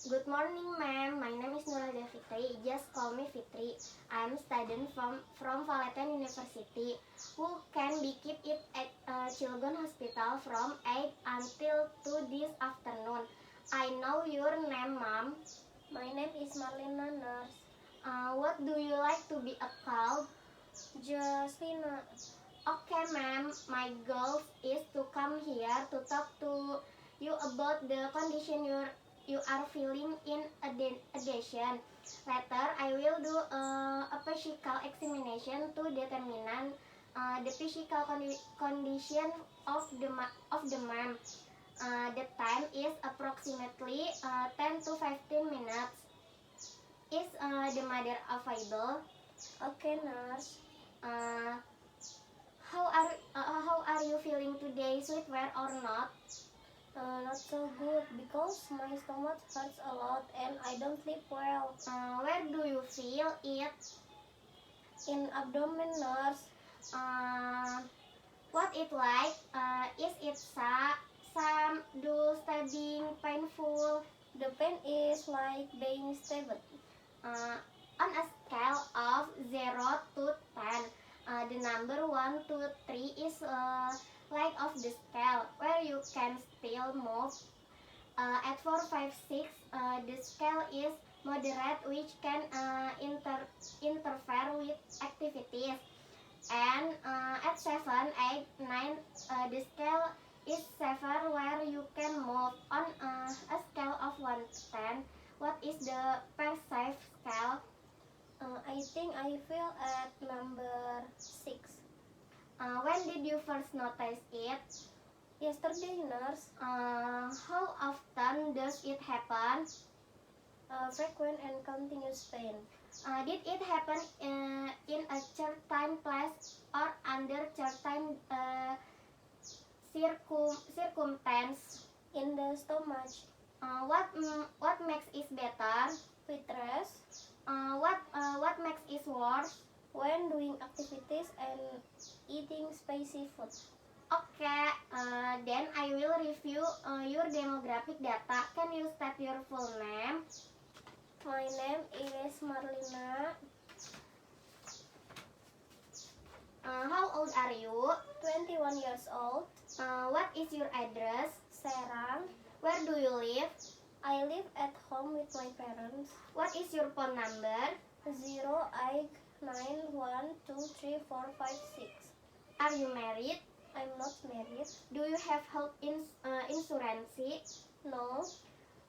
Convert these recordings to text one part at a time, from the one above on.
Good morning, ma'am. My name is Nurul Fitri. Just call me Fitri. I am a student from Valetan University who can be kept it at Children's Hospital from 8 until 2 this afternoon. I know your name, ma'am. My name is Marlena Nurse. What do you like to be called? Justina. Okay, ma'am. My goal is to come here to talk to you about the condition you are feeling in addition. Later, I will do a physical examination to determine the physical condition of the ma'am. The time is approximately 10 to 15 minutes. Is the mother available? Okay, nurse. How are you feeling today? Sweet wear or not? Not so good because my stomach hurts a lot and I don't sleep well. Where do you feel it? In abdomen, nurse. What it like? Is it some dull, stabbing, painful? The pain is like being stabbed. On a scale of 0 to 10, the number 1 to 3 is leg of the scale where you can still move. At 4, 5, 6, the scale is moderate, which can interfere with activities. And at 7, 8, 9, the scale is severe where you can move. On a scale of 1 to 10, what is the perceived scale? I think I feel at number 6. When did you first notice it? Yesterday, nurse. How often does it happen? Frequent and continuous pain. Did it happen in a certain place or under certain circumstance? In the stomach. What makes it better? With rest. What makes it worse? When doing activities and eating spicy food. Okay, then I will review your demographic data. Can you state your full name? My name is Marlena. How old are you? 21 years old. What is your address? Serang. Where do you live? I live at home with my parents. What is your phone number? 089123456. Are you married? I'm not married. Do you have health insurance? No.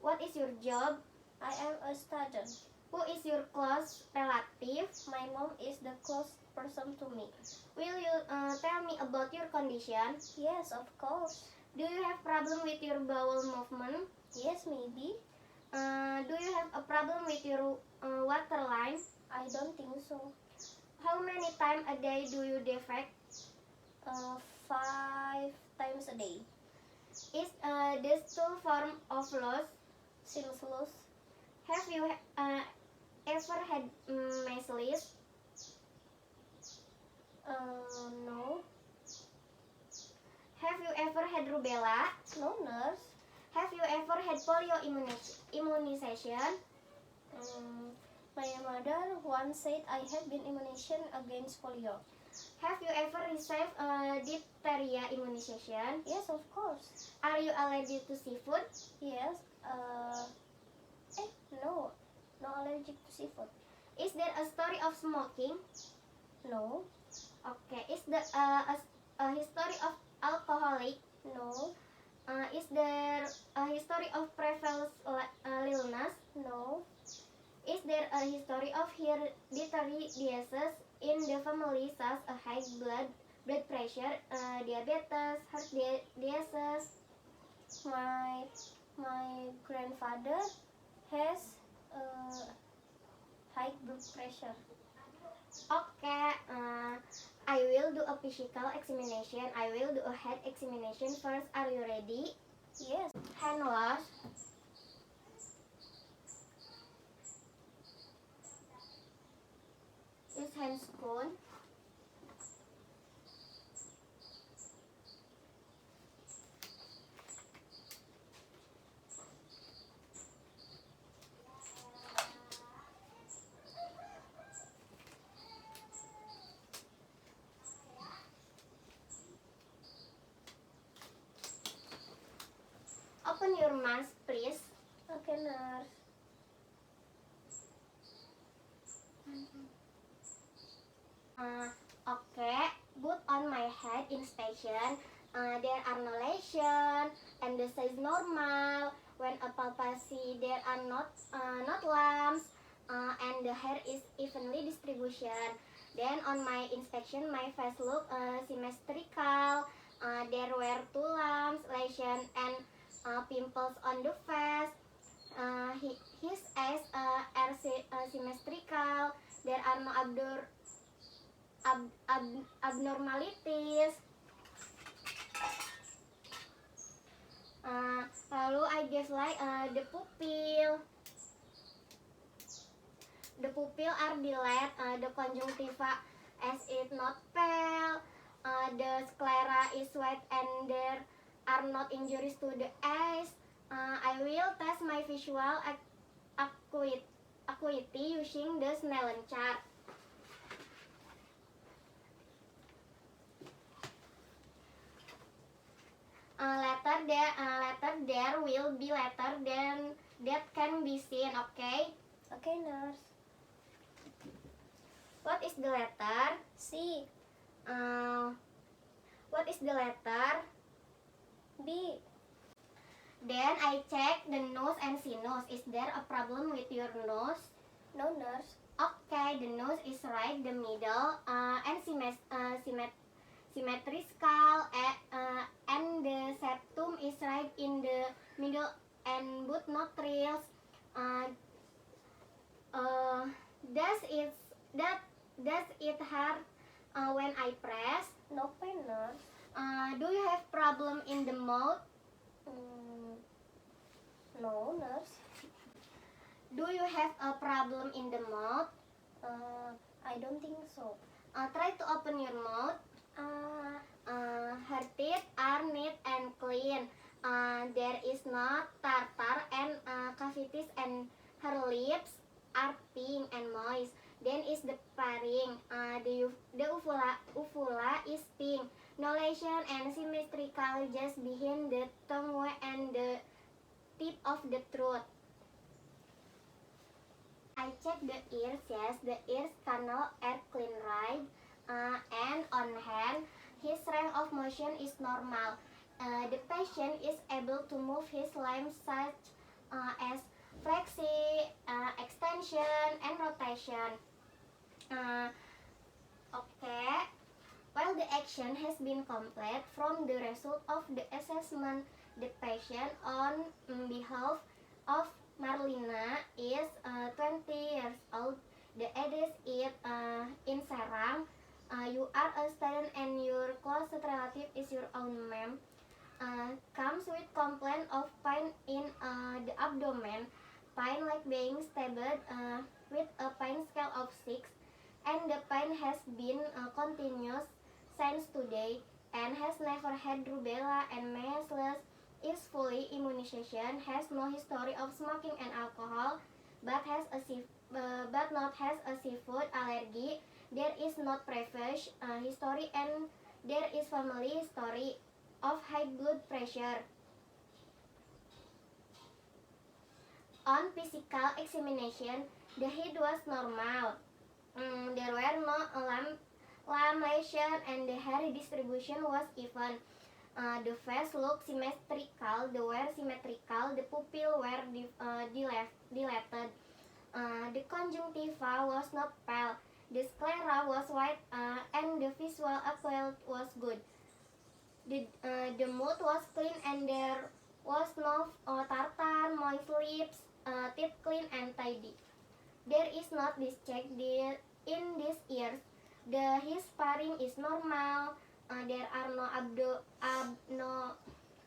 What is your job? I am a student. Who is your close relative? My mom is the close person to me. Will you tell me about your condition? Yes, of course. Do you have problem with your bowel movement? Yes, maybe. Do you have a problem with your water line? I don't think so. How many times a day do you defecate? 5 times a day. Is this stool form of loss? Sinus. Have you ever had measles? No. Have you ever had rubella? No, nurse. Have you ever had polio immunization? My mother once said I have been immunization against polio. Have you ever received diphtheria immunization? Yes, of course. Are you allergic to seafood? Yes. No. No allergic to seafood. Is there a story of smoking? No. Okay. Is there a history of alcoholic? No. Is there a history of prevalent illness? No. Is there a history of hereditary diseases in the family, such as high blood pressure, diabetes, heart disease? My grandfather has high blood pressure. Okay, I will do a physical examination. I will do a head examination first. Are you ready? Yes. Hand wash. Use hand spoon. months, please. Okay, nurse. Okay, put on my head in station. There are no lesions, and the size normal. When a palpation, there are not lumps, and the hair is evenly distribution. Then on my inspection, my face look symmetrical. There were 2 lumps, lesions, and pimples on the face. His eyes are symmetrical. There are no abnormalities. Lalu I guess like the pupil. The pupil are dilated. The conjunctiva as it not pale. The sclera is white and there are not injuries to the eyes. I will test my visual acuity using the Snellen chart. Letter there will be letter then that can be seen. Okay, Okay, nurse. what is the letter? C. What is the letter? B. Then I check the nose and sinus. Is there a problem with your nose? No, nurse. Okay, the nose is right the middle and symmetrical, and the septum is right in the middle and both nostrils. Does it hurt when I press? No pain, nurse. Do you have problem in the mouth? No, nurse. Do you have a problem in the mouth? I don't think so. Try to open your mouth. Her teeth are neat and clean. There is not tartar and cavities, and her lips are pink and moist. Then is the pairing. The uvula is pink. No lesion and symmetrical just behind the tongue and the tip of the throat. I check the ears. Yes, the ears canal are clean, right? And on hand, his range of motion is normal. The patient is able to move his limbs such as flexi, extension, and rotation. Okay. While the action has been complete from the result of the assessment, the patient on behalf of Marlina is 20 years old. The address is in Serang. You are a student and your closest relative is your own ma'am. Comes with complaint of pain in the abdomen, pain like being stabbed with a pain scale of 6, and the pain has been continuous since today and has never had rubella and measles, is fully immunization, has no history of smoking and alcohol, but not has a seafood allergy. There is not previous history and there is family history of high blood pressure. On physical examination, the head was normal. There were no lamb lesion and the hair distribution was even. The face looked symmetrical, the were symmetrical, the pupil were dilated. The conjunctiva was not pale, the sclera was white, and the visual acuity was good. The mouth was clean and there was no tartar, moist lips, teeth clean and tidy. There is not discharge in these ears. His sparring is normal. There are no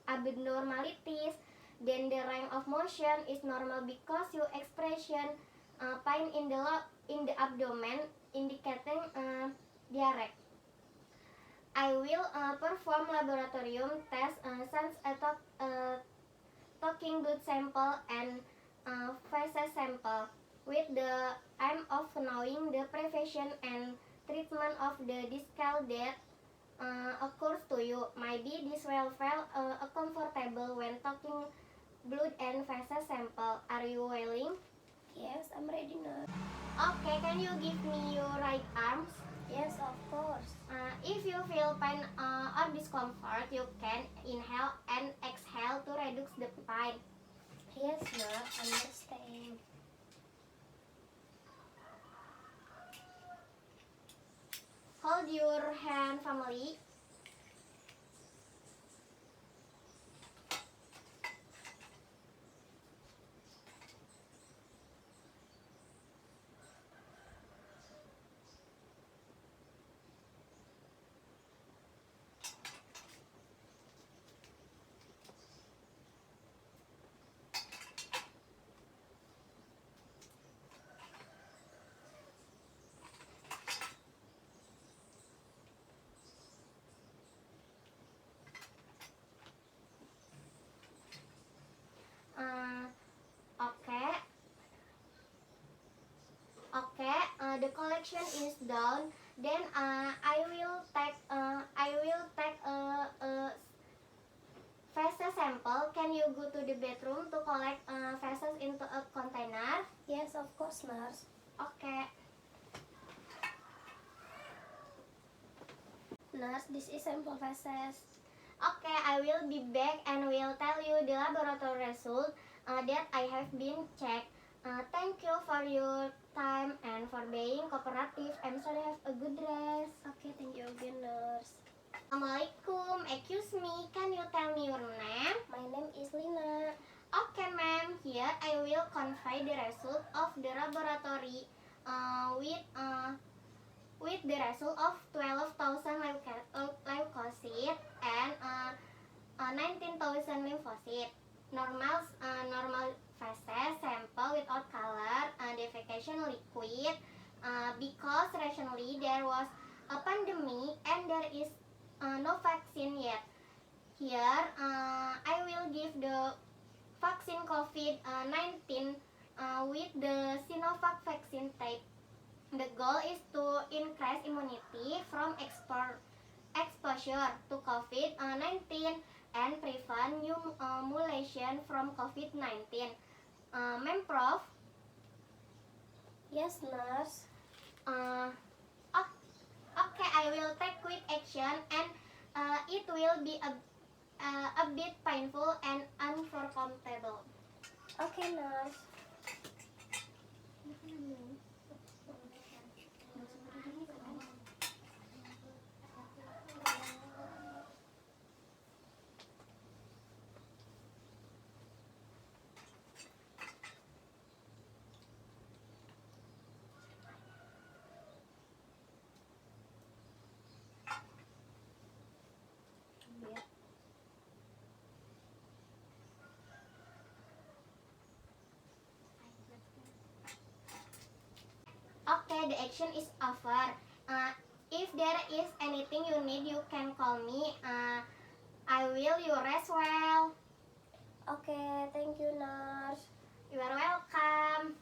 abnormalities. Then the range of motion is normal because your expression pain in the abdomen indicating diarrhea. I will perform laboratorium test since talking blood sample and feces sample with the aim of knowing the prevention and treatment of the discal that occurs to you. Maybe this will feel uncomfortable when talking blood and feces sample. Are you willing? Yes, I'm ready, nurse. Okay, can you give me your right arms? Yes, of course. If you feel pain or discomfort, you can inhale and exhale to reduce the pain. Yes, nurse, understand. Hold your hand firmly. Uh, okay. Okay. The collection is done. Then I will take a feces sample. Can you go to the bathroom to collect feces into a container? Yes, of course, nurse. Okay. Nurse, this is sample feces. Okay, I will be back and will tell you the laboratory result that I have been checked. Thank you for your time and for being cooperative. I'm sorry, have a good rest. Okay, thank you again, nurse. Assalamualaikum. Excuse me, can you tell me your name? My name is Lina. Okay, ma'am. Here I will confide the result of the laboratory with the result of 12,000 leukocytes and 19,000 lymphocytes. Normal feces sample without color, defecation liquid. Because recently there was a pandemic and there is no vaccine yet. Here, I will give the vaccine COVID-19 with the Sinovac vaccine type. The goal is to increase immunity from exposure to COVID-19 and prevent new mutation from COVID-19. Ma'am Prof, Yes, nurse. uh, okay, I will take quick action and it will be a bit painful and uncomfortable. Okay, nurse. Okay, the action is over. If there is anything you need, you can call me. I will you rest well. Okay, thank you, nurse. You are welcome.